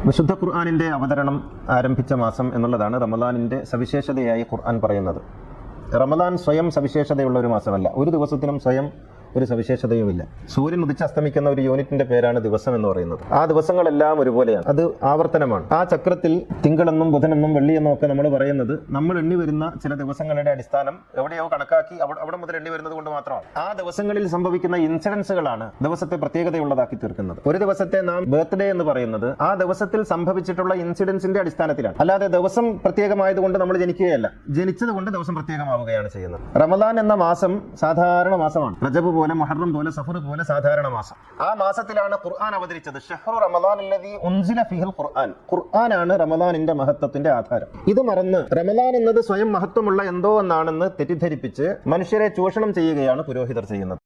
വിശുദ്ധ ഖുർആനിൻ്റെ അവതരണം ആരംഭിച്ച മാസം എന്നുള്ളതാണ് റമദാനിൻ്റെ സവിശേഷതയായി ഖുർആൻ പറയുന്നത്. റമദാൻ സ്വയം സവിശേഷതയുള്ള ഒരു മാസമല്ല. ഒരു ദിവസത്തിനും സ്വയം ഒരു സവിശേഷതയുമില്ല. സൂര്യൻ ഉദിച്ചസ്തമിക്കുന്ന ഒരു യൂണിറ്റിന്റെ പേരാണ് ദിവസം എന്ന് പറയുന്നത്. ആ ദിവസങ്ങളെല്ലാം ഒരുപോലെയാണ്, അത് ആവർത്തനമാണ്. ആ ചക്രത്തിൽ തിങ്കളെന്നും ബുധനെന്നും വെള്ളിയെന്നും ഒക്കെ നമ്മൾ പറയുന്നത് നമ്മൾ എണ്ണി വരുന്ന ചില ദിവസങ്ങളുടെ അടിസ്ഥാനം എവിടെയോ കണക്കാക്കി അവിടെ മുതൽ എണ്ണി വരുന്നത് കൊണ്ട് മാത്രമാണ്. ആ ദിവസങ്ങളിൽ സംഭവിക്കുന്ന ഇൻസിഡൻസുകളാണ് ദിവസത്തെ പ്രത്യേകതയുള്ളതാക്കി തീർക്കുന്നത്. ഒരു ദിവസത്തെ നാം ബർത്ത്ഡേ എന്ന് പറയുന്നത് ആ ദിവസത്തിൽ സംഭവിച്ചിട്ടുള്ള ഇൻസിഡൻസിന്റെ അടിസ്ഥാനത്തിലാണ്, അല്ലാതെ ദിവസം പ്രത്യേകമായതുകൊണ്ട് നമ്മൾ ജനിക്കുകയല്ല. ജനിച്ചത് കൊണ്ട് ദിവസം പ്രത്യേകമാവുകയാണ് ചെയ്യുന്നത്. റമദാൻ എന്ന മാസം സാധാരണ മാസമാണ്. റജബ് പോലെ, മുഹറം പോലെ, സഫർ പോലെ സാധാരണ മാസം. ആ മാസത്തിലാണ് ഖുർആൻ അവതരിച്ചത്. ഷഹ്റു റമദാനില്ലദീ ഉൻസില ഫീഹിൽ ഖുർആൻ. ഖുർആനാണ് റമദാനിന്റെ മഹത്വത്തിന്റെ ആധാരം. ഇത് മറന്ന് റമദാൻ എന്നത് സ്വയം മഹത്വമുള്ള എന്തോ എന്നാണെന്ന് തെറ്റിദ്ധരിപ്പിച്ച് മനുഷ്യരെ ചൂഷണം ചെയ്യുകയാണ് പുരോഹിതർ ചെയ്യുന്നത്.